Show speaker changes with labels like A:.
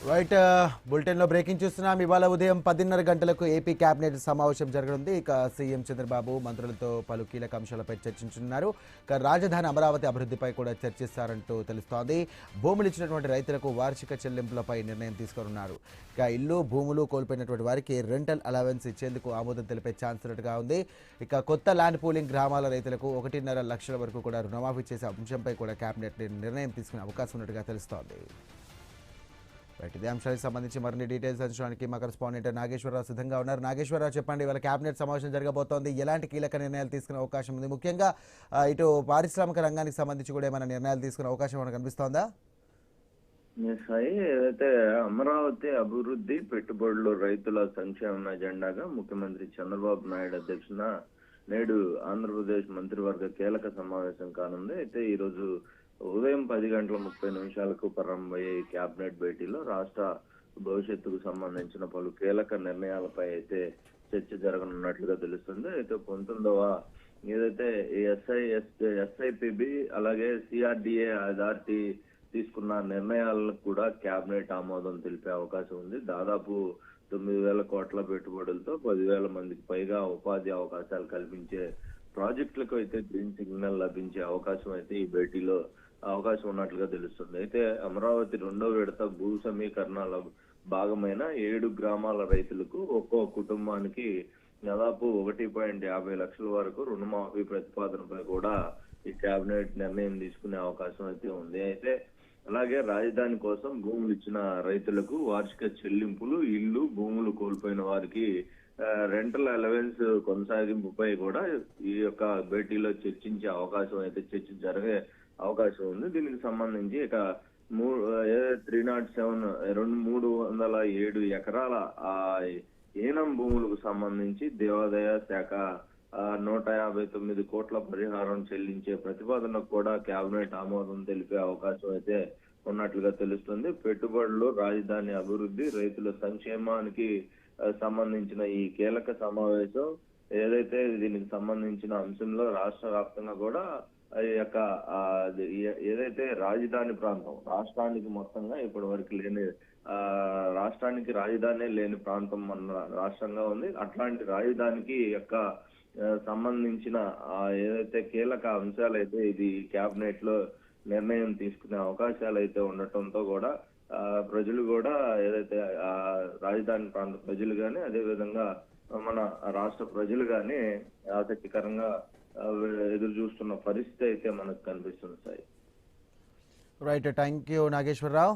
A: Right బులెటిన్లో breaking చూస్తున్నాం. ఇవాళ ఉదయం 10:30 గంటలకు ఏపీ కేబినెట్ సమావేశం జరగనుంది. ఇక సీఎం చంద్రబాబు మంత్రులతో పలు కీలక అంశాలపై చర్చించనున్నారు. ఇక రాజధాని అమరావతి అభివృద్ధిపై కూడా చర్చిస్తారంటూ తెలుస్తోంది. భూములు ఇచ్చినటువంటి రైతులకు వార్షిక చెల్లింపులపై నిర్ణయం తీసుకోనున్నారు. ఇక ఇల్లు భూములు కోల్పోయినటువంటి వారికి రెంటల్ అలవెన్స్ ఇచ్చేందుకు ఆమోదం తెలిపే ఛాన్స్ ఉన్నట్టుగా ఉంది. ఇక కొత్త ల్యాండ్ పూలింగ్ గ్రామాల రైతులకు 1.5 లక్షల వరకు కూడా రుణమాఫీ చేసే అంశంపై కూడా కేబినెట్ నిర్ణయం తీసుకునే అవకాశం ఉన్నట్టుగా తెలుస్తోంది. ఇదే అంశానికి సంబంధించి మరిన్ని డీటెయిల్స్ అందించడానికి మా కరెస్పాండెంట్ నాగేశ్వరరావు సిద్ధంగా ఉన్నారు. నాగేశ్వరరావు, చెప్పండి, ఇవాళ కేబినెట్ సమావేశం జరగబోతోంది. ఎలాంటి కీలక నిర్ణయాలు తీసుకునే అవకాశం ఉంది? ముఖ్యంగా ఇటు పారిశ్రామిక రంగానికి సంబంధించి కూడా ఏమైనా నిర్ణయాలు తీసుకునే అవకాశం మనకు కనిపిస్తోందా?
B: సాయి, ఏదైతే అమరావతి అభివృద్ధి పెట్టుబడులు రైతుల సంక్షేమ ఎజెండాగా ముఖ్యమంత్రి చంద్రబాబు నాయుడు అధ్యక్షన నేడు ఆంధ్రప్రదేశ్ మంత్రివర్గ కీలక సమావేశం కానుంది. అయితే ఈ రోజు ఉదయం 10:30 ప్రారంభమయ్యే ఈ కేబినెట్ భేటీలో రాష్ట్ర భవిష్యత్తుకు సంబంధించిన పలు కీలక నిర్ణయాలపై అయితే చర్చ జరగనున్నట్లుగా తెలుస్తుంది. అయితే 19వ ఏదైతే ఎస్ఐపిబి అలాగే సిఆర్డిఏ అథారిటీ తీసుకున్న నిర్ణయాలకు కూడా కేబినెట్ ఆమోదం తెలిపే అవకాశం ఉంది. దాదాపు 9,000 కోట్ల పెట్టుబడులతో 10,000 మందికి పైగా ఉపాధి అవకాశాలు కల్పించే ప్రాజెక్టులకు అయితే గ్రీన్ సిగ్నల్ లభించే అవకాశం అయితే ఈ భేటీలో అవకాశం ఉన్నట్లుగా తెలుస్తుంది. అయితే అమరావతి 2వ విడత భూ సమీకరణల భాగమైన 7 గ్రామాల రైతులకు ఒక్కో కుటుంబానికి దాదాపు 1.50 లక్షల వరకు రుణమాఫీ ప్రతిపాదనపై కూడా ఈ కేబినెట్ నిర్ణయం తీసుకునే అవకాశం అయితే ఉంది. అయితే అలాగే రాజధాని కోసం భూములు ఇచ్చిన రైతులకు వార్షిక చెల్లింపులు, ఇల్లు భూములు కోల్పోయిన వారికి రెంటల్ అలవెన్స్ కొనసాగింపుపై కూడా ఈ యొక్క భేటీలో చర్చించే అవకాశం అయితే జరిగే అవకాశం ఉంది. దీనికి సంబంధించి ఇక 307 ఎకరాల ఈనం భూములకు సంబంధించి దేవాదాయ శాఖ 159 కోట్ల పరిహారం చెల్లించే ప్రతిపాదనకు కూడా కేబినెట్ ఆమోదం తెలిపే అవకాశం అయితే ఉన్నట్లుగా తెలుస్తుంది. పెట్టుబడులు, రాజధాని అభివృద్ధి, రైతుల సంక్షేమానికి సంబంధించిన ఈ కీలక సమావేశం ఏదైతే దీనికి సంబంధించిన అంశంలో రాష్ట్ర వ్యాప్తంగా కూడా ఈ యొక్క ఏదైతే రాజధాని ప్రాంతం రాష్ట్రానికి మొత్తంగా ఇప్పటి వరకు లేని రాష్ట్రానికి రాజధాని లేని ప్రాంతం మన రాష్ట్రంగా ఉంది. అట్లాంటి రాజధానికి యొక్క సంబంధించిన ఏదైతే కీలక అంశాలు అయితే ఇది కేబినెట్ లో నిర్ణయం తీసుకునే అవకాశాలు అయితే ఉండటంతో కూడా ప్రజలు కూడా ఏదైతే రాజధాని ప్రాంత ప్రజలు కానీ అదే విధంగా మన రాష్ట్ర ప్రజలు కానీ ఆసక్తికరంగా ఎదురు చూస్తున్న పరిస్థితి అయితే మనకు కనిపిస్తుంది. Sai,
A: right, thank you Nageswararao.